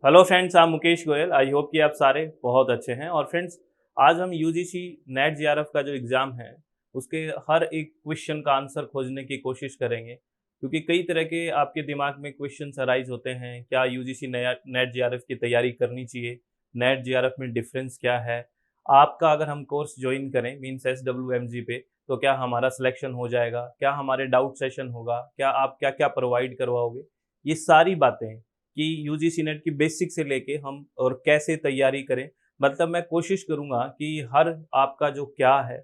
Hello friends, I Mukesh Goyal. I hope कि आप सारे बहुत अच्छे हैं। और फ्रेंड्स, आज हम यूजीसी नेट जेआरएफ का जो एग्ज़ाम है उसके हर एक क्वेश्चन का आंसर खोजने की कोशिश करेंगे, क्योंकि कई तरह के आपके दिमाग में क्वेश्चंस अराइज होते हैं। क्या यूजीसी नया नेट जेआरएफ की तैयारी करनी चाहिए? नेट जेआरएफ में डिफरेंस क्या है? आपका अगर हम कोर्स ज्वाइन करें मीन्स SWMG पे, तो क्या हमारा सिलेक्शन हो जाएगा? क्या हमारे डाउट सेशन होगा? क्या आप क्या क्या प्रोवाइड करवाओगे? ये सारी बातें कि यूजीसी नेट की बेसिक से लेके हम और कैसे तैयारी करें। मतलब मैं कोशिश करूंगा कि हर आपका जो क्या है,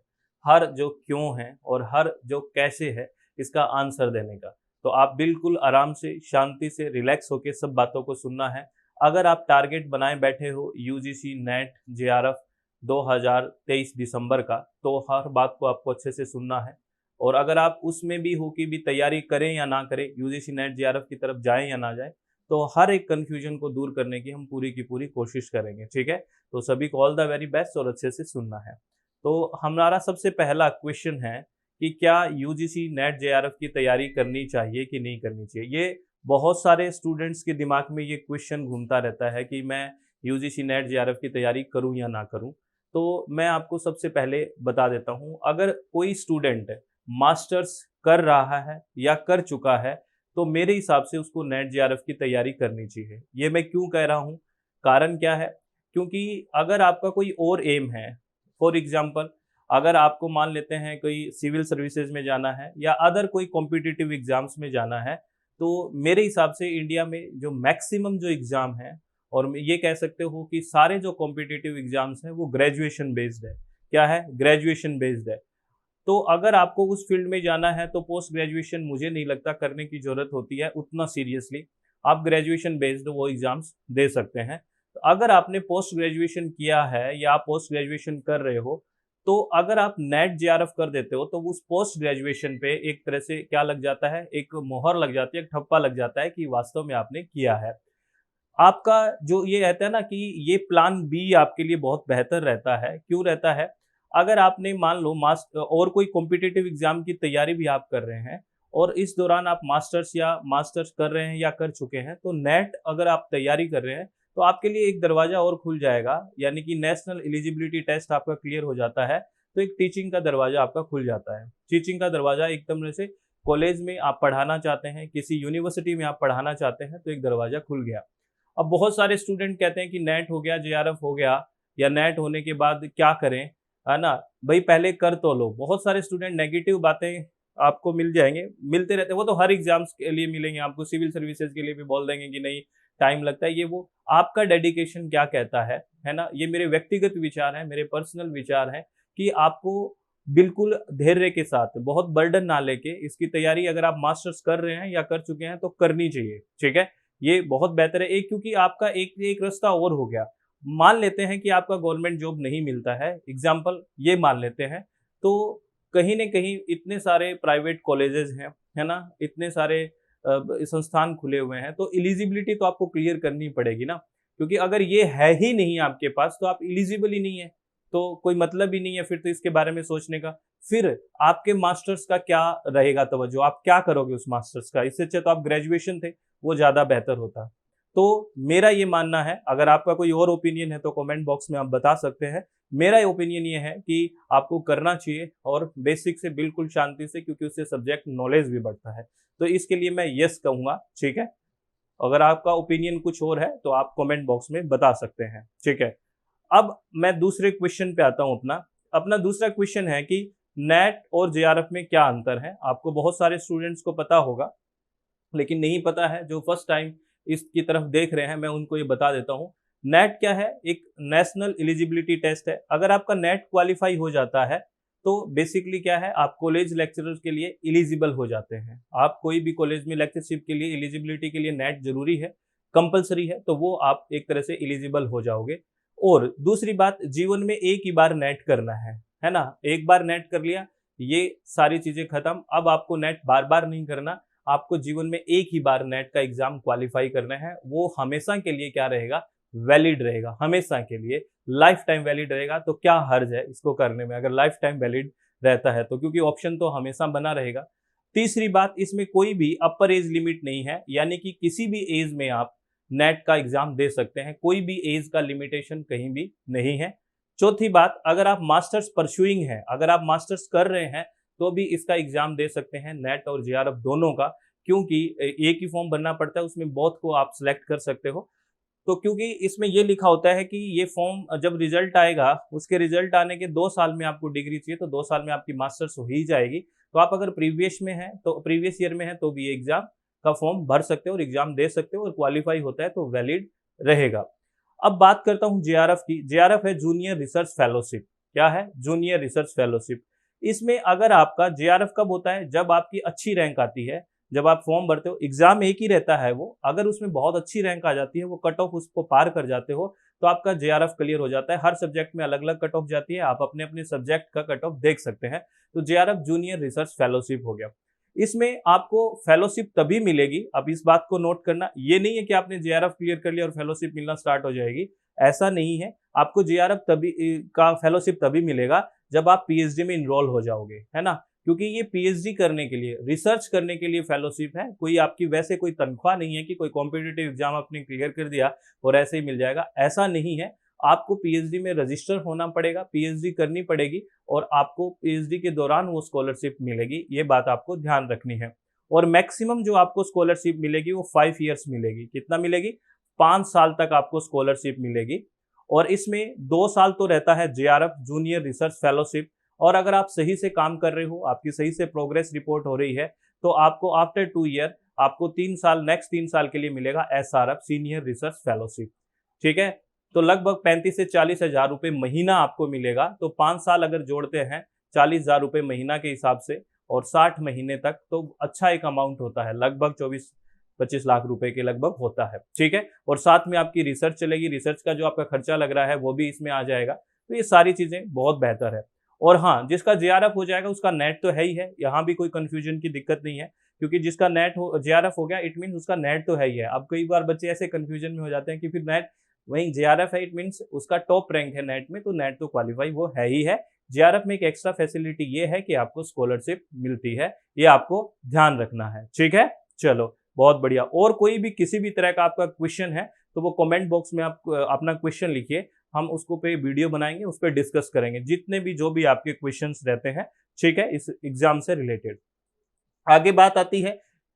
हर जो क्यों है और हर जो कैसे है, इसका आंसर देने का। तो आप बिल्कुल आराम से, शांति से, रिलैक्स होकर सब बातों को सुनना है। अगर आप टारगेट बनाए बैठे हो यूजीसी नेट जेआरएफ 2023 दिसंबर का, तो हर बात को आपको अच्छे से सुनना है। और अगर आप उसमें भी हो कि भी तैयारी करें या ना करें, यूजीसी नेट जेआरएफ की तरफ जाएं या ना जाएं, तो हर एक कन्फ्यूजन को दूर करने की हम पूरी की पूरी कोशिश करेंगे। ठीक है? तो सभी को ऑल द वेरी बेस्ट और अच्छे से सुनना है। तो हमारा सबसे पहला क्वेश्चन है कि क्या यूजीसी नेट जेआरएफ की तैयारी करनी चाहिए कि नहीं करनी चाहिए? ये बहुत सारे स्टूडेंट्स के दिमाग में ये क्वेश्चन घूमता रहता है कि मैं यूजीसी नेट जेआरएफ की तैयारी करूं या ना करूं। तो मैं आपको सबसे पहले बता देता हूं, अगर कोई स्टूडेंट मास्टर्स कर रहा है या कर चुका है, तो मेरे हिसाब से उसको नेट जेआरएफ की तैयारी करनी चाहिए। ये मैं क्यों कह रहा हूँ? कारण क्या है? क्योंकि अगर आपका कोई और एम है, फॉर एग्जांपल अगर आपको मान लेते हैं कोई सिविल सर्विसेज में जाना है या अदर कोई कॉम्पिटिटिव एग्जाम्स में जाना है, तो मेरे हिसाब से इंडिया में जो मैक्सिमम जो एग्जाम है, और ये कह सकते हो कि सारे जो कॉम्पिटिटिव एग्जाम्स हैं वो ग्रेजुएशन बेस्ड है। क्या है? ग्रेजुएशन बेस्ड है। तो अगर आपको उस फील्ड में जाना है तो पोस्ट ग्रेजुएशन मुझे नहीं लगता करने की ज़रूरत होती है उतना सीरियसली। आप ग्रेजुएशन बेस्ड वो एग्ज़ाम्स दे सकते हैं। तो अगर आपने पोस्ट ग्रेजुएशन किया है या आप पोस्ट ग्रेजुएशन कर रहे हो, तो अगर आप नेट जेआरएफ कर देते हो तो उस पोस्ट ग्रेजुएशन पे एक तरह से क्या लग जाता है, एक मोहर लग जाती है, एक ठप्पा लग जाता है कि वास्तव में आपने किया है। आपका जो ये रहता है ना कि ये प्लान बी आपके लिए बहुत बेहतर रहता है। क्यों रहता है? अगर आपने मान लो और कोई कॉम्पिटिटिव एग्जाम की तैयारी भी आप कर रहे हैं और इस दौरान आप मास्टर्स कर रहे हैं या कर चुके हैं, तो नेट अगर आप तैयारी कर रहे हैं तो आपके लिए एक दरवाजा और खुल जाएगा, यानी कि नेशनल एलिजिबिलिटी टेस्ट आपका क्लियर हो जाता है, तो एक टीचिंग का दरवाजा आपका खुल जाता है। टीचिंग का दरवाजा एकदम से कॉलेज में आप पढ़ाना चाहते हैं, किसी यूनिवर्सिटी में आप पढ़ाना चाहते हैं, तो एक दरवाजा खुल गया। अब बहुत सारे स्टूडेंट कहते हैं कि नेट हो गया, जेआरएफ हो गया, या नेट होने के बाद क्या करें, है ना? भाई पहले कर तो लो। बहुत सारे स्टूडेंट नेगेटिव बातें आपको मिल जाएंगे, मिलते रहते हैं। वो तो हर एग्जाम्स के लिए मिलेंगे आपको, सिविल सर्विसेज के लिए भी बोल देंगे कि नहीं टाइम लगता है, ये वो। आपका डेडिकेशन क्या कहता है ना? ये मेरे व्यक्तिगत विचार हैं, मेरे पर्सनल विचार हैं कि आपको बिल्कुल धैर्य के साथ, बहुत बर्डन ना लेके इसकी तैयारी, अगर आप मास्टर्स कर रहे हैं या कर चुके हैं तो करनी चाहिए। ठीक है? ये बहुत बेहतर है। एक, क्योंकि आपका एक एक रास्ता और हो गया। मान लेते हैं कि आपका गवर्नमेंट जॉब नहीं मिलता है, एग्जाम्पल ये मान लेते हैं, तो कहीं न कहीं इतने सारे प्राइवेट कॉलेजेस हैं, है ना? इतने सारे संस्थान खुले हुए हैं, तो एलिजिबिलिटी तो आपको क्लियर करनी पड़ेगी ना, क्योंकि अगर ये है ही नहीं आपके पास तो आप एलिजिबल ही नहीं है, तो कोई मतलब ही नहीं है फिर तो इसके बारे में सोचने का। फिर आपके मास्टर्स का क्या रहेगा तवज्जो? आप क्या करोगे उस मास्टर्स का? इससे अच्छा तो आप ग्रेजुएशन थे, वो ज़्यादा बेहतर होता। तो मेरा ये मानना है, अगर आपका कोई और ओपिनियन है तो कमेंट बॉक्स में आप बता सकते हैं। मेरा ओपिनियन ये है कि आपको करना चाहिए, और बेसिक से बिल्कुल शांति से, क्योंकि उससे सब्जेक्ट नॉलेज भी बढ़ता है। तो इसके लिए मैं यस कहूँगा। ठीक है? अगर आपका ओपिनियन कुछ और है तो आप कमेंट बॉक्स में बता सकते हैं। ठीक है? अब मैं दूसरे क्वेश्चन पे आता हूँ अपना। अपना दूसरा क्वेश्चन है कि नेट और जेआरएफ में क्या अंतर है? आपको बहुत सारे स्टूडेंट्स को पता होगा, लेकिन नहीं पता है, जो फर्स्ट टाइम इसकी तरफ देख रहे हैं, मैं उनको ये बता देता हूँ। नेट क्या है? एक नेशनल एलिजिबिलिटी टेस्ट है। अगर आपका नेट क्वालिफाई हो जाता है तो बेसिकली क्या है, आप कॉलेज लेक्चरर के लिए एलिजिबल हो जाते हैं। आप कोई भी कॉलेज में लेक्चरशिप के लिए एलिजिबिलिटी के लिए नेट जरूरी है, कंपलसरी है, तो वो आप एक तरह से एलिजिबल हो जाओगे। और दूसरी बात, जीवन में एक ही बार नेट करना है ना? एक बार नेट कर लिया, ये सारी चीजें खत्म। अब आपको नेट बार बार नहीं करना, आपको जीवन में एक ही बार नेट का एग्जाम क्वालिफाई करना है। वो हमेशा के लिए क्या रहेगा? वैलिड रहेगा, हमेशा के लिए लाइफ टाइम वैलिड रहेगा। तो क्या हर्ज है इसको करने में, अगर लाइफ टाइम वैलिड रहता है तो? क्योंकि ऑप्शन तो हमेशा बना रहेगा। तीसरी बात, इसमें कोई भी अपर एज लिमिट नहीं है, यानी कि किसी भी एज में आप नेट का एग्जाम दे सकते हैं, कोई भी एज का लिमिटेशन कहीं भी नहीं है। चौथी बात, अगर आप मास्टर्स परस्यूइंग हैं, अगर आप मास्टर्स कर रहे हैं तो भी इसका एग्जाम दे सकते हैं, नेट और जेआरएफ दोनों का, क्योंकि एक ही फॉर्म भरना पड़ता है, उसमें बहुत को आप सिलेक्ट कर सकते हो। तो क्योंकि इसमें ये लिखा होता है कि ये फॉर्म जब रिजल्ट आएगा, उसके रिजल्ट आने के 2 साल में आपको डिग्री चाहिए, तो 2 साल में आपकी मास्टर्स हो ही जाएगी। तो आप अगर प्रीवियस में हैं, तो प्रीवियस ईयर में है तो भी एग्जाम का फॉर्म भर सकते हो और एग्जाम दे सकते हो, और क्वालिफाई होता है तो वैलिड रहेगा। अब बात करता हूं जेआरएफ की। जेआरएफ है जूनियर रिसर्च फेलोशिप। क्या है? Junior research fellowship. इसमें अगर आपका जेआरएफ कब होता है? जब आपकी अच्छी रैंक आती है, जब आप फॉर्म भरते हो, एग्जाम एक ही रहता है वो, अगर उसमें बहुत अच्छी रैंक आ जाती है, वो कट ऑफ उसको पार कर जाते हो, तो आपका जेआरएफ क्लियर हो जाता है। हर सब्जेक्ट में अलग अलग कट ऑफ जाती है, आप अपने अपने सब्जेक्ट का कट ऑफ देख सकते हैं। तो जेआरएफ जूनियर रिसर्च फेलोशिप हो गया। इसमें आपको फेलोशिप तभी मिलेगी, अब इस बात को नोट करना, ये नहीं है कि आपने जेआरएफ क्लियर कर लिया और फेलोशिप मिलना स्टार्ट हो जाएगी, ऐसा नहीं है। आपको जेआरएफ तभी का फेलोशिप तभी मिलेगा जब आप पीएचडी में इनरोल हो जाओगे, है ना, क्योंकि ये पीएचडी करने के लिए, रिसर्च करने के लिए फेलोशिप है। कोई आपकी वैसे कोई तनख्वाह नहीं है कि कोई कॉम्पिटिटिव एग्जाम आपने क्लियर कर दिया और ऐसे ही मिल जाएगा, ऐसा नहीं है। आपको पीएचडी में रजिस्टर होना पड़ेगा, पीएचडी करनी पड़ेगी, और आपको पीएचडी के दौरान वो स्कॉलरशिप मिलेगी, ये बात आपको ध्यान रखनी है। और मैक्सिमम जो आपको स्कॉलरशिप मिलेगी वो 5 ईयर्स मिलेगी। कितना मिलेगी? 5 साल तक आपको स्कॉलरशिप मिलेगी। और इसमें 2 साल तो रहता है जेआरएफ जूनियर रिसर्च फेलोशिप, और अगर आप सही से काम कर रहे हो, आपकी सही से प्रोग्रेस रिपोर्ट हो रही है, तो आपको आफ्टर 2 ईयर आपको 3 साल, नेक्स्ट 3 साल के लिए मिलेगा एसआरएफ सीनियर रिसर्च फेलोशिप। ठीक है, तो लगभग 35 से 40 हजार रुपये महीना आपको मिलेगा। तो 5 साल अगर जोड़ते हैं 40 हजार रुपये महीना के हिसाब से, और 60 महीने तक, तो अच्छा एक अमाउंट होता है, लगभग 24-25 लाख रुपए के लगभग होता है। ठीक है, और साथ में आपकी रिसर्च चलेगी, रिसर्च का जो आपका खर्चा लग रहा है वो भी इसमें आ जाएगा। तो ये सारी चीजें बहुत बेहतर है। और हाँ, जिसका जेआरएफ हो जाएगा उसका नेट तो है ही है, यहाँ भी कोई कंफ्यूजन की दिक्कत नहीं है, क्योंकि जिसका नेट हो, जेआरएफ हो गया, इट मीन उसका नेट तो है ही है। अब कई बार बच्चे ऐसे कंफ्यूजन में हो जाते हैं कि फिर नेट, वहीं जेआरएफ है, इट मीन्स उसका टॉप रैंक है नेट में, तो नेट तो क्वालिफाई वो है ही है। जेआरएफ में एक एक्स्ट्रा फैसिलिटी ये है कि आपको स्कॉलरशिप मिलती है, ये आपको ध्यान रखना है। ठीक है, चलो बहुत बढ़िया। और कोई भी किसी भी तरह का आपका क्वेश्चन है तो वो कमेंट बॉक्स में आप अपना क्वेश्चन लिखिए, हम उसको पे वीडियो बनाएंगे, उस पर डिस्कस करेंगे जितने भी जो भी आपके क्वेश्चंस रहते हैं, ठीक है, इस एग्जाम से रिलेटेड। आगे बात आती है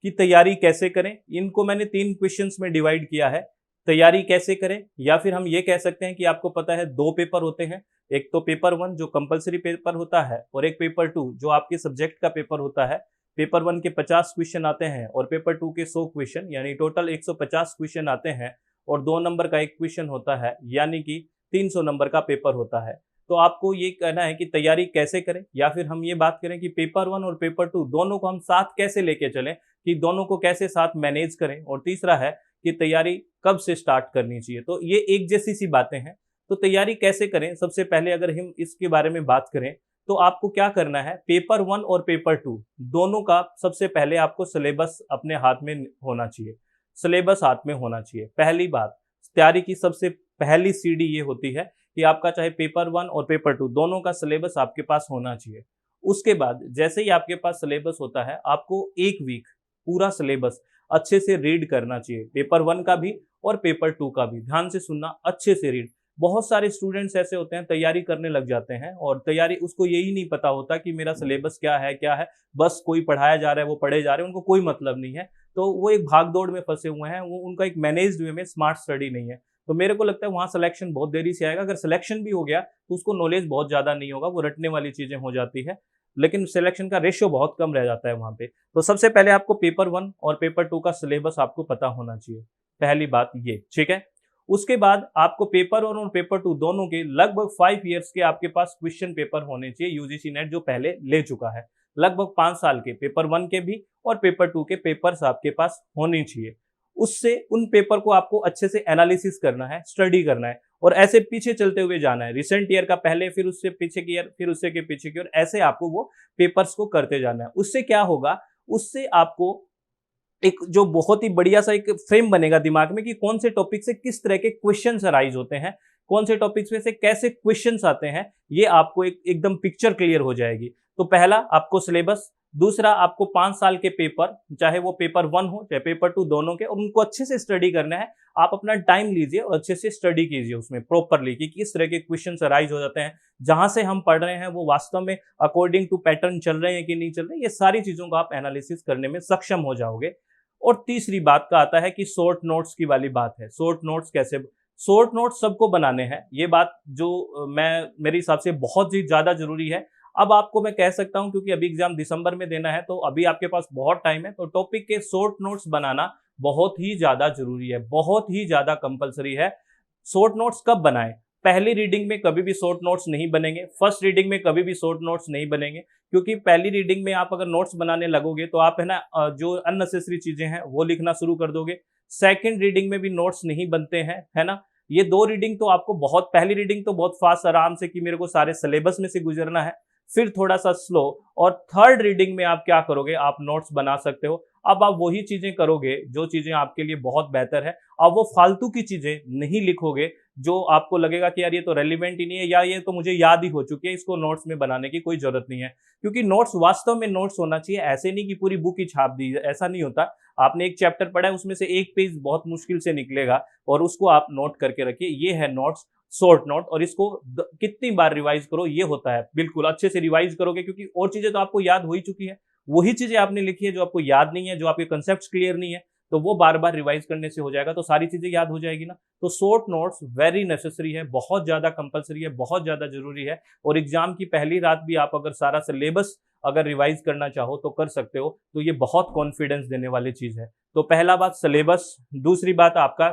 कि तैयारी कैसे करें। इनको मैंने 3 क्वेश्चंस में डिवाइड किया है। तैयारी कैसे करें, या फिर हम ये कह सकते हैं कि आपको पता है 2 पेपर होते हैं, एक तो पेपर 1 जो कंपलसरी पेपर होता है, और एक पेपर 2 जो आपके सब्जेक्ट का पेपर होता है। पेपर 1 के 50 क्वेश्चन आते हैं और पेपर 2 के 100 क्वेश्चन, यानी टोटल 150 क्वेश्चन आते हैं, और 2 नंबर का एक क्वेश्चन होता है, यानी कि 300 नंबर का पेपर होता है। तो आपको ये कहना है कि तैयारी कैसे करें, या फिर हम ये बात करें कि पेपर 1 और पेपर 2 दोनों को हम साथ कैसे लेके चलें, कि दोनों को कैसे साथ मैनेज करें। और तीसरा है कि तैयारी कब से स्टार्ट करनी चाहिए। तो ये एक जैसी सी बातें हैं। तो तैयारी कैसे करें, सबसे पहले अगर हम इसके बारे में बात करें तो आपको क्या करना है, पेपर 1 और पेपर 2 दोनों का सबसे पहले आपको सिलेबस अपने हाथ में होना चाहिए, सिलेबस हाथ में होना चाहिए। पहली बात, तैयारी की सबसे पहली सीढ़ी ये होती है कि आपका चाहे पेपर 1 और पेपर 2 दोनों का सिलेबस आपके पास होना चाहिए। उसके बाद जैसे ही आपके पास सिलेबस होता है, आपको 1 वीक पूरा सिलेबस अच्छे से रीड करना चाहिए, पेपर 1 का भी और पेपर 2 का भी। ध्यान से सुनना, अच्छे से रीड। बहुत सारे स्टूडेंट्स ऐसे होते हैं, तैयारी करने लग जाते हैं और तैयारी, उसको यही नहीं पता होता कि मेरा सिलेबस क्या है, बस कोई पढ़ाया जा रहा है वो पढ़े जा रहे हैं, उनको कोई मतलब नहीं है। तो वो एक भाग दौड़ में फंसे हुए हैं, वो उनका एक मैनेज्ड वे में स्मार्ट स्टडी नहीं है। तो मेरे को लगता है वहाँ सिलेक्शन बहुत देरी से आएगा। अगर सिलेक्शन भी हो गया तो उसको नॉलेज बहुत ज़्यादा नहीं होगा, वो रटने वाली चीज़ें हो जाती है, लेकिन सिलेक्शन का रेशियो बहुत कम रह जाता है वहाँ पे। तो सबसे पहले आपको पेपर 1 और पेपर 2 का सिलेबस आपको पता होना चाहिए, पहली बात ये, ठीक है। उसके बाद आपको पेपर 1 और पेपर 2 दोनों के लगभग 5 ईयर्स के आपके पास क्वेश्चन पेपर होने चाहिए, यूजीसी नेट जो पहले ले चुका है। लगभग 5 साल के पेपर 1 के भी और पेपर 2 के पेपर्स आपके पास होने चाहिए। उससे उन पेपर को आपको अच्छे से एनालिसिस करना है, स्टडी करना है, और ऐसे पीछे चलते हुए जाना है। रिसेंट ईयर का पहले, फिर उससे पीछे की ईयर, फिर उससे के पीछे की, और ऐसे आपको वो पेपर्स को करते जाना है। उससे क्या होगा, उससे आपको एक जो बहुत ही बढ़िया सा एक फ्रेम बनेगा दिमाग में कि कौन से टॉपिक से किस तरह के क्वेश्चंस अराइज होते हैं, कौन से टॉपिक्स में से कैसे क्वेश्चंस आते हैं, ये आपको एकदम पिक्चर क्लियर हो जाएगी। तो पहला आपको सिलेबस दूसरा, आपको 5 साल के पेपर, चाहे वो पेपर 1 हो चाहे पेपर 2, दोनों के, और उनको अच्छे से स्टडी करना है। आप अपना टाइम लीजिए और अच्छे से स्टडी कीजिए उसमें प्रॉपरली कि किस तरह के क्वेश्चंस अराइज हो जाते हैं, जहां से हम पढ़ रहे हैं वो वास्तव में अकॉर्डिंग टू पैटर्न चल रहे हैं कि नहीं चल रहे, ये सारी चीजों का आप एनालिसिस करने में सक्षम हो जाओगे। और तीसरी बात का आता है कि शॉर्ट नोट्स की वाली बात है। शॉर्ट नोट्स कैसे? शॉर्ट नोट्स सबको बनाने हैं, ये बात जो मेरे हिसाब से बहुत ही ज्यादा जरूरी है। अब आपको मैं कह सकता हूं, क्योंकि अभी एग्जाम दिसंबर में देना है, तो अभी आपके पास बहुत टाइम है, तो टॉपिक के शॉर्ट नोट्स बनाना बहुत ही ज्यादा जरूरी है, बहुत ही ज्यादा कंपलसरी है। शॉर्ट नोट्स कब बनाएं? पहली रीडिंग में कभी भी शॉर्ट नोट्स नहीं बनेंगे, फर्स्ट रीडिंग में कभी भी शॉर्ट नोट्स नहीं बनेंगे, क्योंकि पहली रीडिंग में आप अगर नोट्स बनाने लगोगे तो आप है ना जो अननेसेसरी चीजें हैं वो लिखना शुरू कर दोगे। सेकंड रीडिंग में भी नोट्स नहीं बनते हैं, है ना। ये 2 रीडिंग तो आपको बहुत, पहली रीडिंग तो बहुत फास्ट आराम से कि मेरे को सारे सिलेबस में से गुजरना है, फिर थोड़ा सा स्लो, और थर्ड रीडिंग में आप क्या करोगे, आप नोट्स बना सकते हो। अब आप वही चीजें करोगे जो चीजें आपके लिए बहुत बेहतर है। अब वो फालतू की चीजें नहीं लिखोगे जो आपको लगेगा कि यार ये तो रेलिवेंट ही नहीं है, या ये तो मुझे याद ही हो चुकी है, इसको नोट्स में बनाने की कोई जरूरत नहीं है। क्योंकि नोट्स वास्तव में नोट्स होना चाहिए, ऐसे नहीं कि पूरी बुक ही छाप दी, ऐसा नहीं होता। आपने एक चैप्टर पढ़ा है, उसमें से एक पेज बहुत मुश्किल से निकलेगा और उसको आप नोट करके रखिए, ये है नोट्स, शॉर्ट नोट। और इसको कितनी बार रिवाइज करो, ये होता है, बिल्कुल अच्छे से रिवाइज करोगे, क्योंकि और चीजें तो आपको याद हो ही चुकी है, वही चीजें आपने लिखी है जो आपको याद नहीं है, जो आपके कंसेप्ट क्लियर नहीं है, तो वो बार बार रिवाइज करने से हो जाएगा, तो सारी चीजें याद हो जाएगी ना। तो शॉर्ट नोट्स वेरी नेसेसरी है, बहुत ज्यादा कंपलसरी है, बहुत ज्यादा जरूरी है। और एग्जाम की पहली रात भी आप अगर सारा सिलेबस अगर रिवाइज करना चाहो तो कर सकते हो, तो ये बहुत कॉन्फिडेंस देने वाली चीज है। तो पहला बात सिलेबस, दूसरी बात आपका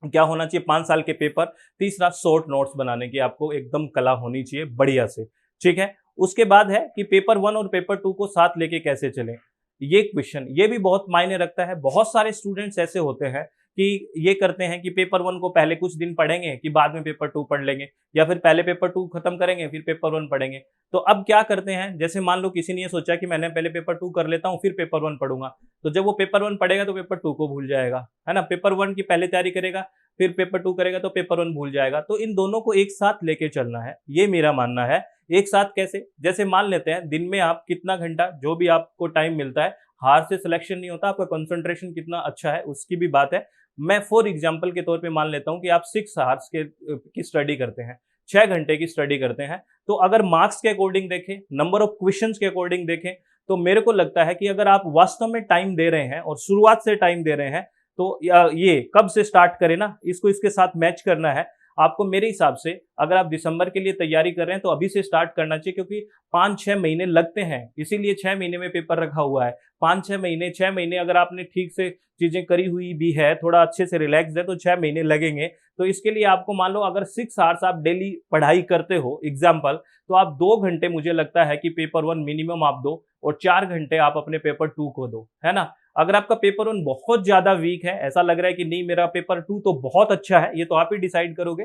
क्या होना चाहिए, 5 साल के पेपर, तीसरा शॉर्ट नोट्स बनाने की आपको एकदम कला होनी चाहिए बढ़िया से, ठीक है। उसके बाद है कि पेपर 1 और पेपर 2 को साथ लेके कैसे चलें, ये क्वेश्चन, ये भी बहुत मायने रखता है। बहुत सारे स्टूडेंट्स ऐसे होते हैं कि ये करते हैं कि पेपर 1 को पहले कुछ दिन पढ़ेंगे कि बाद में पेपर 2 पढ़ लेंगे, या फिर पहले पेपर 2 खत्म करेंगे फिर पेपर 1 पढ़ेंगे। तो अब क्या करते हैं, जैसे मान लो किसी ने ये सोचा कि मैंने पहले पेपर 2 कर लेता हूं फिर पेपर 1 पढ़ूंगा, तो जब वो पेपर 1 पढ़ेगा तो पेपर 2 को भूल जाएगा, है ना। पेपर 1 की पहले तैयारी करेगा, फिर पेपर 2 करेगा तो पेपर 1 भूल जाएगा। तो इन दोनों को एक साथ लेके चलना है, ये मेरा मानना है। एक साथ कैसे? जैसे मान लेते हैं दिन में आप कितना घंटा, जो भी आपको टाइम मिलता है, हार से सिलेक्शन नहीं होता, आपका कंसंट्रेशन कितना अच्छा है उसकी भी बात है। मैं फॉर एग्जांपल के तौर पे मान लेता हूं कि आप 6 आवर्स की स्टडी करते हैं, 6 घंटे की स्टडी करते हैं, तो अगर मार्क्स के अकॉर्डिंग देखें, नंबर ऑफ क्वेश्चंस के अकॉर्डिंग देखें, तो मेरे को लगता है कि अगर आप वास्तव में टाइम दे रहे हैं और शुरुआत से टाइम दे रहे हैं, तो ये कब से स्टार्ट करें ना, इसको इसके साथ मैच करना है आपको। मेरे हिसाब से अगर आप दिसंबर के लिए तैयारी कर रहे हैं तो अभी से स्टार्ट करना चाहिए, क्योंकि 5-6 महीने लगते हैं, इसीलिए 6 महीने में पेपर रखा हुआ है। 5-6 महीने, 6 महीने अगर आपने ठीक से चीजें करी हुई भी है, थोड़ा अच्छे से रिलैक्स है, तो 6 महीने लगेंगे। तो इसके लिए आपको मान लो अगर 6 आवर्स आप डेली पढ़ाई करते हो एग्जाम्पल, तो आप 2 घंटे मुझे लगता है कि पेपर 1 मिनिमम आप दो, और 4 घंटे आप अपने पेपर 2 को दो, है ना। अगर आपका पेपर 1 बहुत ज्यादा वीक है, ऐसा लग रहा है कि नहीं मेरा पेपर 2 तो बहुत अच्छा है, ये तो आप ही डिसाइड करोगे,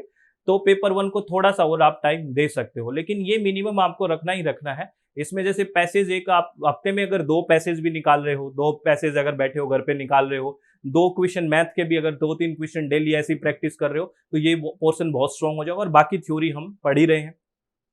तो पेपर 1 को थोड़ा सा और आप टाइम दे सकते हो, लेकिन ये मिनिमम आपको रखना ही रखना है। इसमें जैसे पैसेज, एक आप हफ्ते में अगर 2 पैसेज भी निकाल रहे हो, 2 पैसेज अगर बैठे हो घर पे निकाल रहे हो, 2 क्वेश्चन मैथ के भी अगर 2-3 क्वेश्चन डेली ऐसी प्रैक्टिस कर रहे हो, तो ये पोर्शन बहुत स्ट्रांग हो जाएगा, और बाकी थ्योरी हम पढ़ ही रहे हैं,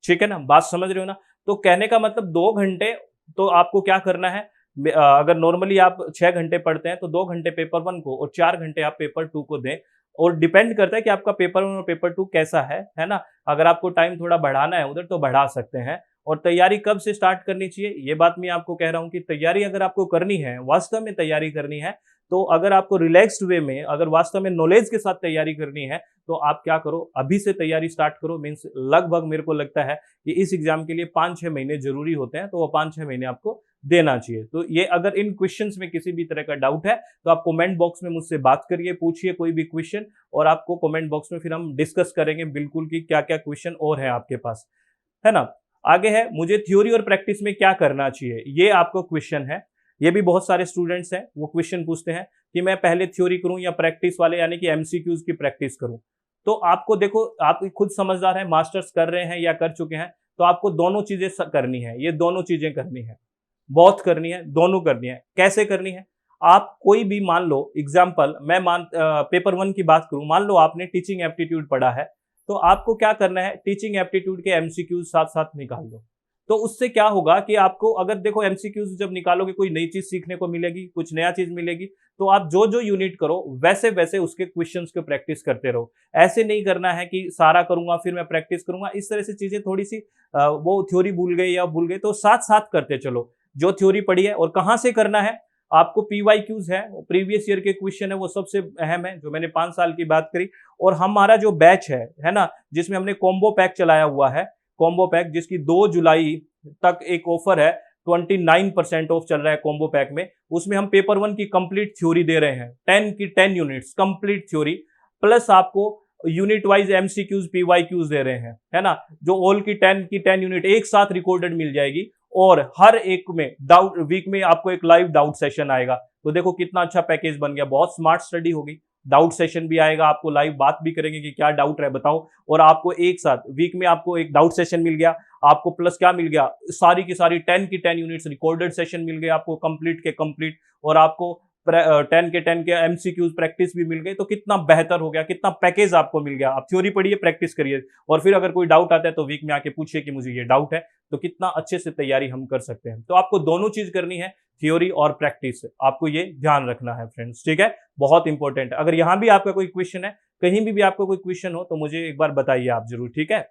ठीक है ना, बात समझ रहे हो ना। तो कहने का मतलब 2 घंटे तो आपको क्या करना है, अगर नॉर्मली आप 6 घंटे पढ़ते हैं तो 2 घंटे पेपर 1 को और 4 घंटे आप पेपर 2 को दें, और डिपेंड करता है कि आपका पेपर 1 और पेपर 2 कैसा है ना। अगर आपको टाइम थोड़ा बढ़ाना है उधर तो बढ़ा सकते हैं। और तैयारी कब से स्टार्ट करनी चाहिए, ये बात मैं आपको कह रहा हूं कि तैयारी अगर आपको करनी है, वास्तव में तैयारी करनी है, तो अगर आपको रिलैक्स्ड वे में, अगर वास्तव में नॉलेज के साथ तैयारी करनी है, तो आप क्या करो, अभी से तैयारी स्टार्ट करो। मीन्स लगभग मेरे को लगता है कि इस एग्जाम के लिए 5-6 महीने जरूरी होते हैं, तो वो 5-6 महीने आपको देना चाहिए। तो ये अगर इन क्वेश्चंस में किसी भी तरह का डाउट है तो आप कमेंट बॉक्स में मुझसे बात करिए, पूछिए कोई भी क्वेश्चन, और आपको कमेंट बॉक्स में फिर हम डिस्कस करेंगे बिल्कुल कि क्या क्या क्वेश्चन और है आपके पास, है ना। आगे है, मुझे थ्योरी और प्रैक्टिस में क्या करना चाहिए, ये आपको क्वेश्चन है। ये भी बहुत सारे स्टूडेंट्स हैं वो क्वेश्चन पूछते हैं कि मैं पहले थ्योरी करूं या प्रैक्टिस वाले यानी कि एमसीक्यूज की प्रैक्टिस करूं। तो आपको देखो, आप खुद समझदार हैं, मास्टर्स कर रहे हैं या कर चुके हैं, तो आपको दोनों चीजें करनी है, ये दोनों चीजें करनी है, बहुत करनी है, दोनों करनी है। कैसे करनी है, आप कोई भी मान लो एग्जाम्पल, मैं पेपर 1 की बात करूं, मान लो आपने टीचिंग एप्टीट्यूड पढ़ा है, तो आपको क्या करना है, टीचिंग एप्टीट्यूड के एमसीक्यूज साथ साथ निकाल दो। तो उससे क्या होगा कि आपको अगर देखो एमसीक्यूज जब निकालोगे कोई नई चीज सीखने को मिलेगी, कुछ नया चीज मिलेगी, तो आप जो जो यूनिट करो वैसे वैसे उसके क्वेश्चंस को प्रैक्टिस करते रहो। ऐसे नहीं करना है कि सारा करूंगा फिर मैं प्रैक्टिस करूंगा, इस तरह से चीजें थोड़ी सी वो थ्योरी भूल गई या भूल गए, तो साथ साथ करते चलो। जो थ्योरी पढ़ी है और कहां से करना है, आपको पीवाईक्यूज है, प्रीवियस ईयर के क्वेश्चन है, वो सबसे अहम है, जो मैंने 5 साल की बात करी। और हमारा जो बैच है ना, जिसमें हमने कॉम्बो पैक चलाया हुआ है, कॉम्बो पैक जिसकी 2 जुलाई तक एक ऑफर है, 29% ऑफ चल रहा है कॉम्बो पैक में। उसमें हम पेपर 1 की कंप्लीट थ्योरी दे रहे हैं, 10 की 10 यूनिट्स कंप्लीट थ्योरी, प्लस आपको यूनिट वाइज एमसीक्यूज पीवाईक्यूज दे रहे हैं, है ना, जो ऑल की 10 यूनिट एक साथ रिकॉर्डेड मिल जाएगी। और हर एक में डाउट वीक में आपको एक लाइव डाउट सेशन आएगा। तो देखो कितना अच्छा पैकेज बन गया, बहुत स्मार्ट स्टडी होगी। डाउट सेशन भी आएगा, आपको लाइव बात भी करेंगे कि क्या डाउट है बताओ, और आपको एक साथ वीक में आपको एक डाउट सेशन मिल गया, आपको प्लस क्या मिल गया, सारी की सारी 10 की 10 यूनिट्स रिकॉर्डेड सेशन मिल गए आपको कंप्लीट के कंप्लीट, और आपको 10 के 10 के एमसीक्यूज प्रैक्टिस भी मिल गई। तो कितना बेहतर हो गया, कितना पैकेज आपको मिल गया। आप थ्योरी पढ़िए, प्रैक्टिस करिए, और फिर अगर कोई डाउट आता है तो वीक में आके पूछिए कि मुझे ये डाउट है, तो कितना अच्छे से तैयारी हम कर सकते हैं। तो आपको दोनों चीज करनी है, थ्योरी और प्रैक्टिस, आपको ये ध्यान रखना है फ्रेंड्स, ठीक है, बहुत इंपॉर्टेंट है। अगर यहां भी आपका कोई क्वेश्चन है, कहीं भी आपका कोई क्वेश्चन हो, तो मुझे एक बार बताइए आप जरूर, ठीक है।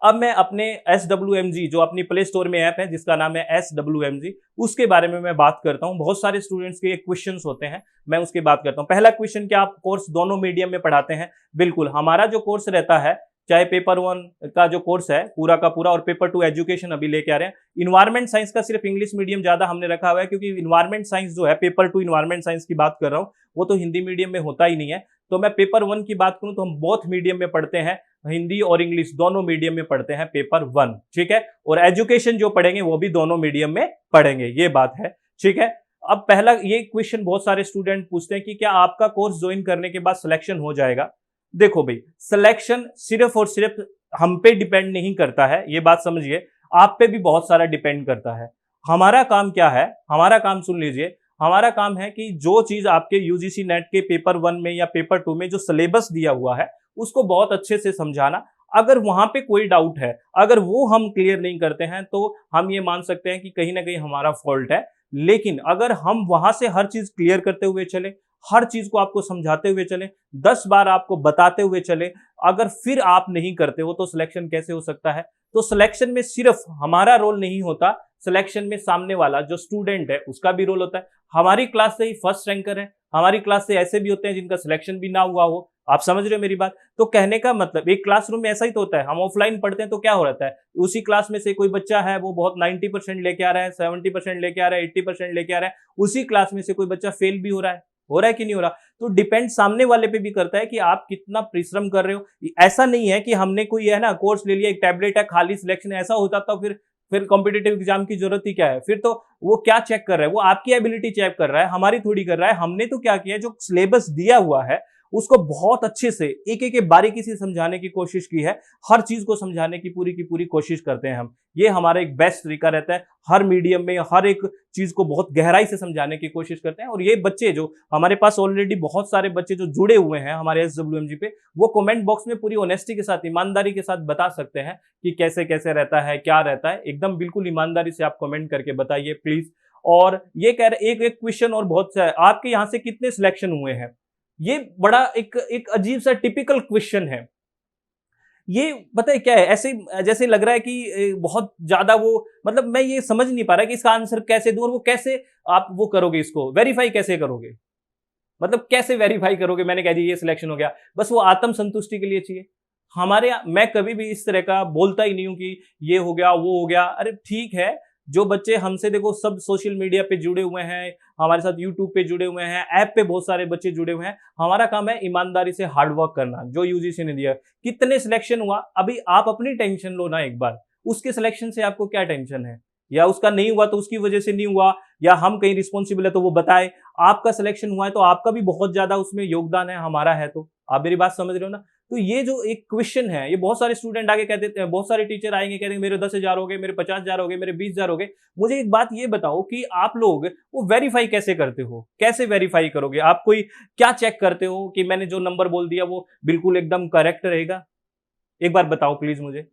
अब मैं अपने SWMG जो अपनी प्ले स्टोर में ऐप है जिसका नाम है SWMG, उसके बारे में मैं बात करता हूं। बहुत सारे स्टूडेंट्स के क्वेश्चंस होते हैं, मैं उसकी बात करता हूं। पहला क्वेश्चन, क्या आप कोर्स दोनों मीडियम में पढ़ाते हैं? बिल्कुल, हमारा जो कोर्स रहता है, चाहे पेपर 1 का जो कोर्स है पूरा का पूरा, और पेपर 2 एजुकेशन अभी लेके आ रहे हैं। इन्वायरमेंट साइंस का सिर्फ इंग्लिश मीडियम ज्यादा हमने रखा हुआ है, क्योंकि इन्वायरमेंट साइंस जो है, पेपर 2 इन्वायरमेंट साइंस की बात कर रहा हूं, वो तो हिंदी मीडियम में होता ही नहीं है। तो मैं पेपर 1 की बात करूं तो हम बोथ मीडियम में पढ़ते हैं, हिंदी और इंग्लिश दोनों मीडियम में पढ़ते हैं पेपर 1, ठीक है। और एजुकेशन जो पढ़ेंगे वो भी दोनों मीडियम में पढ़ेंगे, ये बात है, ठीक है। अब पहला ये क्वेश्चन बहुत सारे स्टूडेंट पूछते हैं कि क्या आपका कोर्स ज्वाइन करने के बाद सिलेक्शन हो जाएगा? देखो भाई, सिलेक्शन सिर्फ और सिर्फ हम पे डिपेंड नहीं करता है, ये बात समझिए, आप पे भी बहुत सारा डिपेंड करता है। हमारा काम क्या है, हमारा काम सुन लीजिए, हमारा काम है कि जो चीज आपके यूजीसी नेट के पेपर 1 में या पेपर 2 में जो सिलेबस दिया हुआ है उसको बहुत अच्छे से समझाना। अगर वहां पे कोई डाउट है, अगर वो हम क्लियर नहीं करते हैं, तो हम ये मान सकते हैं कि कहीं ना कहीं हमारा फॉल्ट है। लेकिन अगर हम वहां से हर चीज क्लियर करते हुए चले, हर चीज को आपको समझाते हुए चले, 10 बार आपको बताते हुए चले, अगर फिर आप नहीं करते हो तो सिलेक्शन कैसे हो सकता है? तो सिलेक्शन में सिर्फ हमारा रोल नहीं होता, सिलेक्शन में सामने वाला जो स्टूडेंट है उसका भी रोल होता है। हमारी क्लास से ही फर्स्ट रैंकर है, हमारी क्लास से ऐसे भी होते हैं जिनका सिलेक्शन भी ना हुआ हो। आप समझ रहे हो मेरी बात? तो कहने का मतलब, एक क्लासरूम में ऐसा ही तो होता है। हम ऑफलाइन पढ़ते हैं तो क्या हो रहा है, उसी क्लास में से कोई बच्चा है वो बहुत 90% लेके आ रहा है, 70% लेके आ रहा है, 80% लेके आ रहा है, उसी क्लास में से कोई बच्चा फेल भी हो रहा है कि नहीं हो रहा? तो डिपेंड सामने वाले पे भी करता है कि आप कितना परिश्रम कर रहे हो। ऐसा नहीं है कि हमने कोई है ना कोर्स ले लिया, एक टैबलेट है, खाली सिलेक्शन ऐसा होता तो फिर कॉम्पिटेटिव एग्जाम की जरूरत ही क्या है? फिर तो वो क्या चेक कर रहा है, वो आपकी एबिलिटी चेक कर रहा है, हमारी थोड़ी कर रहा है। हमने तो क्या किया, जो सिलेबस दिया हुआ है उसको बहुत अच्छे से एक एक बारीकी से समझाने की कोशिश की है। हर चीज को समझाने की पूरी कोशिश करते हैं हम। ये हमारा एक बेस्ट तरीका रहता है, हर मीडियम में हर एक चीज को बहुत गहराई से समझाने की कोशिश करते हैं। और ये बच्चे जो हमारे पास ऑलरेडी बहुत सारे बच्चे जो जुड़े हुए हैं हमारे SWMG पे, वो कमेंट बॉक्स में पूरी ऑनेस्टी के साथ, ईमानदारी के साथ बता सकते हैं कि कैसे कैसे रहता है, क्या रहता है। एकदम बिल्कुल ईमानदारी से आप कमेंट करके बताइए प्लीज। और ये कह रहे एक क्वेश्चन और बहुत सा है, आपके यहाँ से कितने सिलेक्शन हुए हैं? ये बड़ा एक अजीब सा टिपिकल क्वेश्चन है। ये पता है क्या है, ऐसे जैसे लग रहा है कि बहुत ज्यादा वो, मतलब मैं ये समझ नहीं पा रहा कि इसका आंसर कैसे दूं, और वो कैसे आप वो करोगे, इसको वेरीफाई कैसे करोगे? मतलब कैसे वेरीफाई करोगे? मैंने कह दिया ये सिलेक्शन हो गया, बस वो आत्म संतुष्टि के लिए चाहिए। मैं कभी भी इस तरह का बोलता ही नहीं हूं कि ये हो गया वो हो गया। अरे ठीक है, जो बच्चे हमसे देखो सब सोशल मीडिया पे जुड़े हुए हैं, हमारे साथ यूट्यूब पे जुड़े हुए हैं, ऐप पे बहुत सारे बच्चे जुड़े हुए हैं, हमारा काम है ईमानदारी से हार्डवर्क करना। जो यूजीसी ने दिया, कितने सिलेक्शन हुआ, अभी आप अपनी टेंशन लो ना एक बार। उसके सिलेक्शन से आपको क्या टेंशन है? या उसका नहीं हुआ तो उसकी वजह से नहीं हुआ, या हम कहीं रिस्पॉन्सिबल है तो वो बताए। आपका सिलेक्शन हुआ है तो आपका भी बहुत ज्यादा उसमें योगदान है, हमारा है। तो आप मेरी बात समझ रहे हो ना? तो ये जो एक क्वेश्चन है, ये बहुत सारे स्टूडेंट आगे कह देते हैं, बहुत सारे टीचर आएंगे कह देंगे मेरे 10,000 हो गए, मेरे 50,000 हो गए, मेरे 20,000 हो गए। मुझे एक बात ये बताओ कि आप लोग वो वेरीफाई कैसे करते हो? कैसे वेरीफाई करोगे? आप कोई क्या चेक करते हो कि मैंने जो नंबर बोल दिया वो बिल्कुल एकदम करेक्ट रहेगा? एक बार बताओ प्लीज मुझे।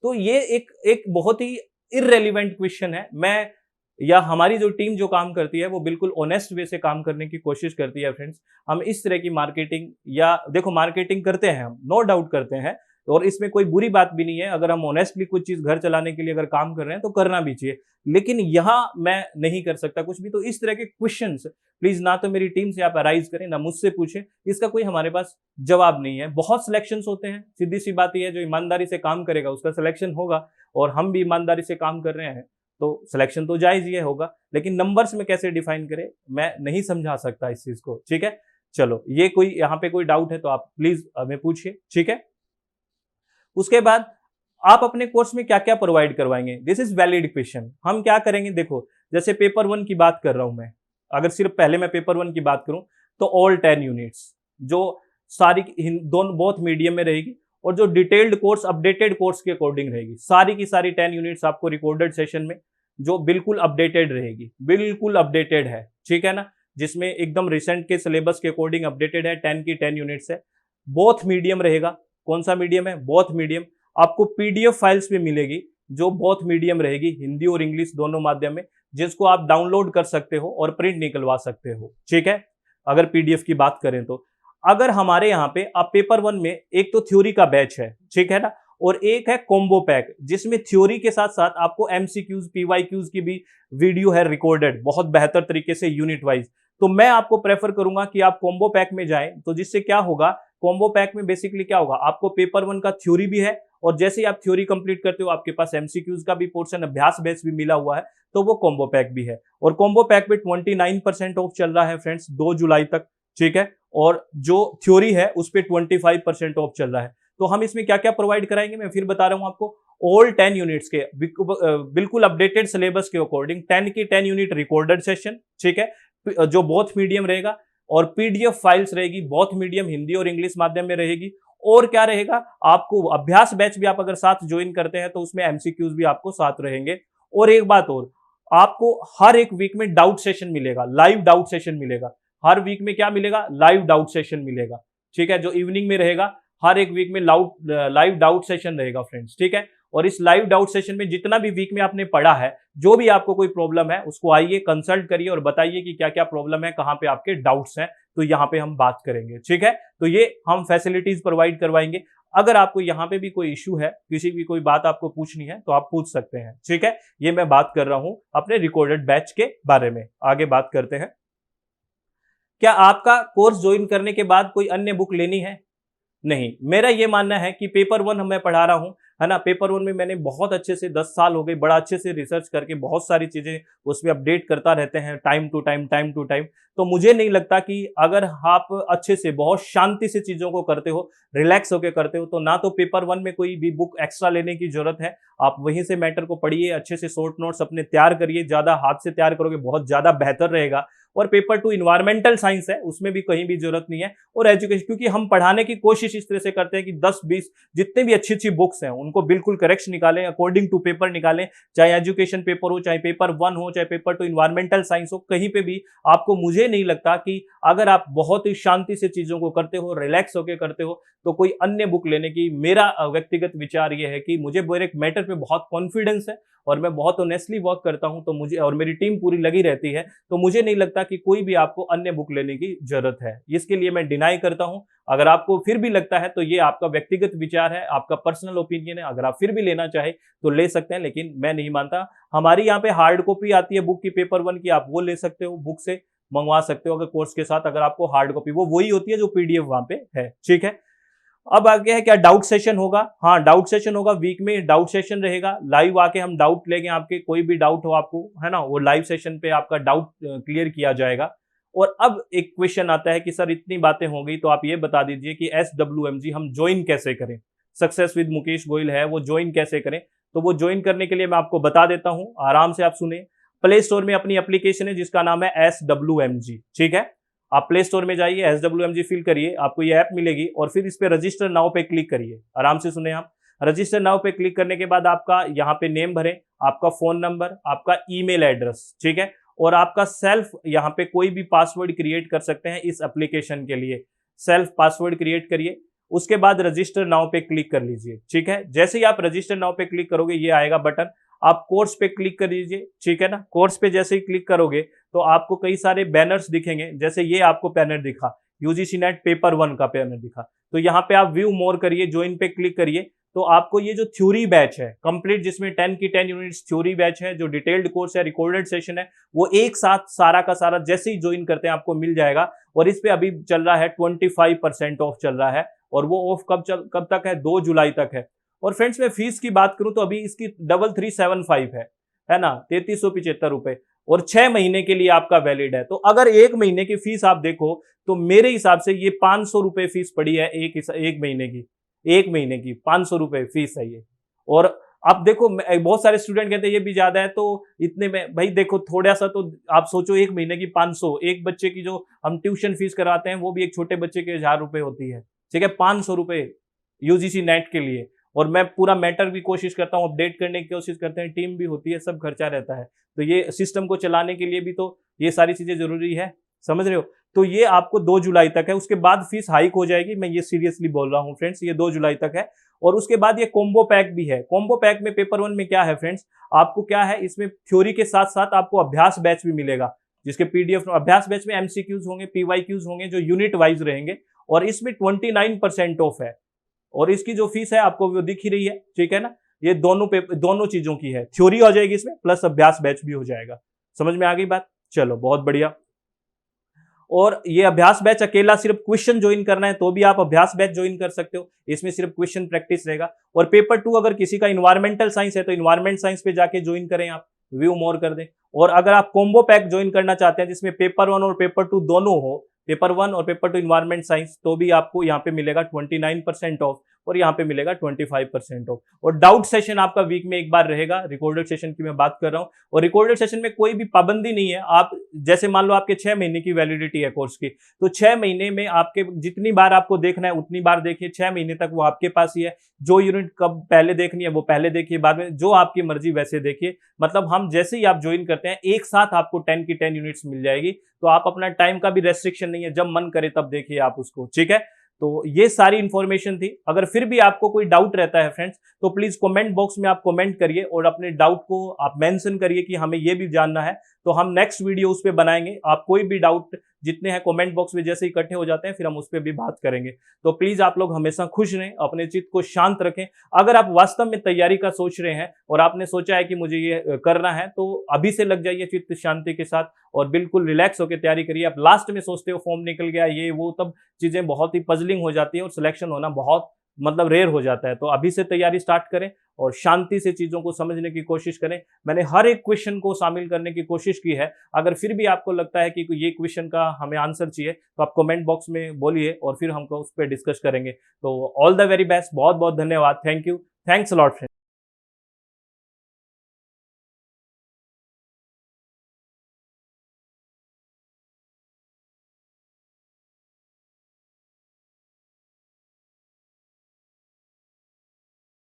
तो ये एक बहुत ही इररेलीवेंट क्वेश्चन है। मैं या हमारी जो टीम जो काम करती है वो बिल्कुल ऑनेस्ट वे से काम करने की कोशिश करती है फ्रेंड्स। हम इस तरह की मार्केटिंग, या देखो मार्केटिंग करते हैं हम, नो डाउट करते हैं, और इसमें कोई बुरी बात भी नहीं है। अगर हम ऑनेस्टली कुछ चीज घर चलाने के लिए अगर काम कर रहे हैं तो करना भी चाहिए, लेकिन यहां मैं नहीं कर सकता कुछ भी। तो इस तरह के क्वेश्चंस प्लीज ना तो मेरी टीम से आप अराइज करें, ना मुझसे पूछें, इसका कोई हमारे पास जवाब नहीं है। बहुत सिलेक्शंस होते हैं, सीधी सी बात यह है, जो ईमानदारी से काम करेगा उसका सिलेक्शन होगा, और हम भी ईमानदारी से काम कर रहे हैं तो सिलेक्शन तो जायज ही होगा। लेकिन नंबर्स में कैसे डिफाइन करें मैं नहीं समझा सकता इस चीज को, ठीक है। चलो, ये कोई यहाँ पे कोई डाउट है तो आप प्लीज हमें पूछिए, ठीक है। उसके बाद आप अपने कोर्स में क्या क्या प्रोवाइड करवाएंगे, दिस इज वैलिड क्वेश्चन। हम क्या करेंगे, देखो जैसे पेपर 1 की बात कर रहा हूं मैं, अगर सिर्फ पहले मैं पेपर 1 की बात करूं तो ऑल 10 यूनिट्स जो सारी दोनों बहुत मीडियम में रहेगी, और जो डिटेल्ड कोर्स अपडेटेड कोर्स के अकॉर्डिंग रहेगी, सारी की सारी 10 यूनिट्स आपको रिकॉर्डेड सेशन में जो बिल्कुल अपडेटेड रहेगी, बिल्कुल अपडेटेड है, ठीक है ना, जिसमें एकदम रिसेंट के सिलेबस के अकॉर्डिंग अपडेटेड है। 10 की 10 यूनिट्स है। बोथ मीडियम रहेगा। कौन सा मीडियम है, बोथ मीडियम। आपको पीडीएफ फाइल्स भी मिलेगी जो बोथ मीडियम रहेगी, हिंदी और इंग्लिश दोनों माध्यम में, जिसको आप डाउनलोड कर सकते हो और प्रिंट निकलवा सकते हो, ठीक है, अगर पीडीएफ की बात करें तो। अगर हमारे यहाँ पे आप पेपर 1 में एक तो थ्योरी का बैच है, ठीक है ना, और एक है कॉम्बो पैक, जिसमें थ्योरी के साथ साथ आपको एमसीक्यूज पीवाईक्यूज की भी वीडियो है रिकॉर्डेड बहुत बेहतर तरीके से यूनिट वाइज। तो मैं आपको प्रेफर करूंगा कि आप कॉम्बो पैक में जाएं, तो जिससे क्या होगा, कॉम्बो पैक में बेसिकली क्या होगा, आपको पेपर 1 का थ्योरी भी है, और जैसे ही आप थ्योरी कंप्लीट करते हो आपके पास एमसीक्यूज का भी पोर्शन, अभ्यास बैच भी मिला हुआ है, तो वो कॉम्बो पैक भी है। और कॉम्बो पैक पे 29% ऑफ चल रहा है फ्रेंड्स 2 जुलाई तक, ठीक है, और जो थ्योरी है उस पर 25% ऑफ चल रहा है। तो हम इसमें क्या क्या प्रोवाइड कराएंगे मैं फिर बता रहा हूं आपको। ऑल 10 यूनिट्स के बिल्कुल अपडेटेड सिलेबस के अकॉर्डिंग 10 की 10 यूनिट रिकॉर्डेड सेशन, ठीक है, जो बोथ मीडियम रहेगा, और पीडीएफ फाइल्स रहेगी बोथ मीडियम, हिंदी और इंग्लिश माध्यम में रहेगी। और क्या रहेगा, आपको अभ्यास बैच भी आप अगर साथ ज्वाइन करते हैं तो उसमें एमसीक्यूज भी आपको साथ रहेंगे। और एक बात और, आपको हर एक वीक में डाउट सेशन मिलेगा, लाइव डाउट सेशन मिलेगा। हर वीक में क्या मिलेगा, लाइव डाउट सेशन मिलेगा, ठीक है, जो इवनिंग में रहेगा। हर एक वीक में लाइव डाउट सेशन रहेगा फ्रेंड्स, ठीक है। और इस लाइव डाउट सेशन में जितना भी वीक में आपने पढ़ा है, जो भी आपको कोई प्रॉब्लम है उसको आइए कंसल्ट करिए और बताइए कि क्या क्या प्रॉब्लम है, कहां पे आपके डाउट्स हैं, तो यहां पे हम बात करेंगे, ठीक है। तो ये हम फैसिलिटीज प्रोवाइड करवाएंगे। अगर आपको यहां पे भी कोई इश्यू है, किसी भी कोई बात आपको पूछनी है तो आप पूछ सकते हैं, ठीक है। ये मैं बात कर रहा हूं अपने रिकॉर्डेड बैच के बारे में। आगे बात करते हैं। क्या आपका कोर्स ज्वाइन करने के बाद कोई अन्य बुक लेनी है? नहीं, मेरा ये मानना है कि पेपर 1 मैं पढ़ा रहा हूं, है ना, पेपर 1 में मैंने बहुत अच्छे से 10 साल हो गए, बड़ा अच्छे से रिसर्च करके बहुत सारी चीजें उसमें अपडेट करता रहते हैं टाइम टू टाइम। तो मुझे नहीं लगता कि अगर आप अच्छे से बहुत शांति से चीजों को करते हो, रिलैक्स होकर करते हो, तो ना तो पेपर 1 में कोई भी बुक एक्स्ट्रा लेने की जरूरत है। आप वहीं से मैटर को पढ़िए, अच्छे से शॉर्ट नोट्स अपने तैयार करिए, ज्यादा हाथ से तैयार करोगे बहुत ज्यादा बेहतर रहेगा। और पेपर 2 इन्वायरमेंटल साइंस है, उसमें भी कहीं भी जरूरत नहीं है। और एजुकेशन, क्योंकि हम पढ़ाने की कोशिश इस तरह से करते हैं कि 10-20 जितने भी अच्छी अच्छी बुक्स हैं उनको बिल्कुल करेक्ट निकालें, अकॉर्डिंग टू पेपर निकालें, चाहे एजुकेशन पेपर हो, चाहे पेपर 1 हो, चाहे पेपर 2 इन्वायरमेंटल साइंस हो, कहीं पे भी आपको, मुझे नहीं लगता कि अगर आप बहुत ही शांति से चीजों को करते हो, रिलैक्स होकर करते हो, तो कोई अन्य बुक लेने की, मेरा व्यक्तिगत विचार यह है कि मुझे मेरे मैटर पे बहुत कॉन्फिडेंस है और मैं बहुत ऑनेस्टली वर्क करता हूं, तो मुझे, और मेरी टीम पूरी लगी रहती है, तो मुझे नहीं लगता कि कोई भी आपको अन्य बुक लेने की जरूरत है। इसके लिए मैं डिनाई करता हूं। अगर आपको फिर भी लगता है तो ये आपका व्यक्तिगत विचार है, आपका पर्सनल ओपिनियन है, अगर आप फिर भी लेना चाहे तो ले सकते हैं, लेकिन मैं नहीं मानता। हमारी यहाँ पे हार्ड कॉपी आती है बुक की पेपर 1 की, आप वो ले सकते हो, बुक से मंगवा सकते हो अगर कोर्स के साथ, अगर आपको हार्ड कॉपी, वो वही होती है जो पीडीएफ वहां पे है, ठीक है। अब आगे है क्या, डाउट सेशन होगा? हाँ, डाउट सेशन होगा, वीक में डाउट सेशन रहेगा, लाइव आके हम डाउट लेंगे, आपके कोई भी डाउट हो आपको, है ना, वो लाइव सेशन पे आपका डाउट क्लियर किया जाएगा। और अब एक क्वेश्चन आता है कि सर इतनी बातें हो गई, तो आप ये बता दीजिए कि SWMG हम ज्वाइन कैसे करें, सक्सेस विद मुकेश गोयल है, वो ज्वाइन कैसे करें? तो वो ज्वाइन करने के लिए मैं आपको बता देता हूं, आराम से आप सुने। प्ले स्टोर में अपनी एप्लीकेशन है जिसका नाम है SWMG, ठीक है। आप प्ले स्टोर में जाइए, SWMG फिल करिए, आपको ये ऐप मिलेगी, और फिर इस पे रजिस्टर नाउ पे क्लिक करिए। आराम से सुने आप। रजिस्टर नाउ पे क्लिक करने के बाद आपका यहाँ पे नेम भरें, आपका फोन नंबर, आपका ईमेल एड्रेस, ठीक है, और आपका सेल्फ, यहाँ पे कोई भी पासवर्ड क्रिएट कर सकते हैं इस एप्लीकेशन के लिए, सेल्फ पासवर्ड क्रिएट करिए। उसके बाद रजिस्टर नाउ पे क्लिक कर लीजिए। ठीक है, जैसे ही आप रजिस्टर नाउ पे क्लिक करोगे ये आएगा बटन, आप कोर्स पे क्लिक कर दीजिए। ठीक है ना, कोर्स पे जैसे ही क्लिक करोगे तो आपको कई सारे बैनर्स दिखेंगे, जैसे ये आपको बैनर दिखा, यूजीसी नेट पेपर 1 का बैनर दिखा, तो यहाँ पे आप व्यू मोर करिए, ज्वाइन पे क्लिक करिए, तो आपको ये जो थ्योरी बैच है कंप्लीट, जिसमें 10 की 10 यूनिट्स थ्योरी बैच है, जो डिटेल्ड कोर्स है, रिकॉर्डेड सेशन है, वो एक साथ सारा का सारा जैसे ही ज्वाइन करते हैं आपको मिल जाएगा। और इस पे अभी चल रहा है 25% ऑफ चल रहा है, और वो ऑफ कब तक है, 2 जुलाई तक है। और फ्रेंड्स मैं फीस की बात करूं तो अभी इसकी 3375 है ना, 3375 रुपए, और 6 महीने के लिए आपका वैलिड है। तो अगर 1 महीने की फीस आप देखो तो मेरे हिसाब से ये 500 रुपए फीस पड़ी है एक महीने की, 1 महीने की 500 रुपए फीस है ये। और अब देखो बहुत सारे स्टूडेंट कहते हैं ये भी ज्यादा है, तो इतने में भाई देखो थोड़ा सा तो आप सोचो, 1 महीने की 500, एक बच्चे की जो हम ट्यूशन फीस कराते हैं वो भी एक छोटे बच्चे के 1000 रुपए होती है। ठीक है, 500 रुपए यूजीसी नेट के लिए, और मैं पूरा मैटर भी कोशिश करता हूँ, अपडेट करने की कोशिश करते हैं, टीम भी होती है, सब खर्चा रहता है, तो ये सिस्टम को चलाने के लिए भी तो ये सारी चीजें जरूरी है, समझ रहे हो। तो ये आपको 2 जुलाई तक है, उसके बाद फीस हाइक हो जाएगी, मैं ये सीरियसली बोल रहा हूँ फ्रेंड्स, ये 2 जुलाई तक है। और उसके बाद ये कॉम्बो पैक भी है। कॉम्बो पैक में पेपर 1 में क्या है फ्रेंड्स, आपको क्या है, इसमें थ्योरी के साथ साथ आपको अभ्यास बैच भी मिलेगा, जिसके पीडीएफ, अभ्यास बैच में एमसीक्यूज होंगे, पीवाईक्यूज होंगे, जो यूनिट वाइज रहेंगे, और इसमें 29% ऑफ है। और इसकी जो फीस है आपको वो दिख ही रही है। ठीक है ना, ये दोनों चीजों की है, थ्योरी हो जाएगी इसमें, प्लस अभ्यास बैच भी हो जाएगा। समझ में आ गई बात, चलो बहुत बढ़िया। और ये अभ्यास बैच अकेला सिर्फ क्वेश्चन ज्वाइन करना है तो भी आप अभ्यास बैच ज्वाइन कर सकते हो, इसमें सिर्फ क्वेश्चन प्रैक्टिस रहेगा। और पेपर 2 अगर किसी का इन्वायरमेंटल साइंस है तो इन्वायरमेंट साइंस पे जाके ज्वाइन करें, आप व्यू मोर कर दें। और अगर आप कॉम्बो पैक ज्वाइन करना चाहते हैं जिसमें पेपर 1 और पेपर 2 दोनों हो, पेपर 1 और पेपर 2 इन्वायरमेंट साइंस, तो भी आपको यहाँ पे मिलेगा 29% ऑफ, और यहाँ पे मिलेगा 25% ऑफ। और डाउट सेशन आपका वीक में एक बार रहेगा, रिकॉर्डेड सेशन की मैं बात कर रहा हूँ। और रिकॉर्डेड सेशन में कोई भी पाबंदी नहीं है, आप जैसे मान लो आपके 6 महीने की वैलिडिटी है कोर्स की, तो 6 महीने में आपके जितनी बार आपको देखना है उतनी बार देखिए, 6 महीने तक वो आपके पास ही है। जो यूनिट कब पहले देखनी है वो पहले देखिए, बाद में जो आपकी मर्जी वैसे देखिए। मतलब हम जैसे ही आप ज्वाइन करते हैं एक साथ आपको 10 की 10 यूनिट्स मिल जाएगी, तो आप अपना टाइम का भी रेस्ट्रिक्शन नहीं है, जब मन करे तब देखिए आप उसको। ठीक है, तो ये सारी इंफॉर्मेशन थी। अगर फिर भी आपको कोई डाउट रहता है फ्रेंड्स, तो प्लीज कमेंट बॉक्स में आप कमेंट करिए और अपने डाउट को आप मेंशन करिए कि हमें ये भी जानना है, तो हम नेक्स्ट वीडियो उस पर बनाएंगे। आप कोई भी डाउट जितने हैं कमेंट बॉक्स में जैसे इकट्ठे हो जाते हैं फिर हम उस पर भी बात करेंगे। तो प्लीज आप लोग हमेशा खुश रहें, अपने चित्त को शांत रखें। अगर आप वास्तव में तैयारी का सोच रहे हैं और आपने सोचा है कि मुझे ये करना है, तो अभी से लग जाइए चित्त शांति के साथ और बिल्कुल रिलैक्स होकर तैयारी करिए। आप लास्ट में सोचते हो फॉर्म निकल गया ये वो, तब चीजें बहुत ही पजलिंग हो जाती है और सिलेक्शन होना बहुत मतलब रेयर हो जाता है। तो अभी से तैयारी स्टार्ट करें और शांति से चीजों को समझने की कोशिश करें। मैंने हर एक क्वेश्चन को शामिल करने की कोशिश की है। अगर फिर भी आपको लगता है कि ये क्वेश्चन का हमें आंसर चाहिए तो आप कमेंट बॉक्स में बोलिए और फिर हमको उस पर डिस्कस करेंगे। तो ऑल द वेरी बेस्ट, बहुत बहुत धन्यवाद, thank you, thanks a lot friends.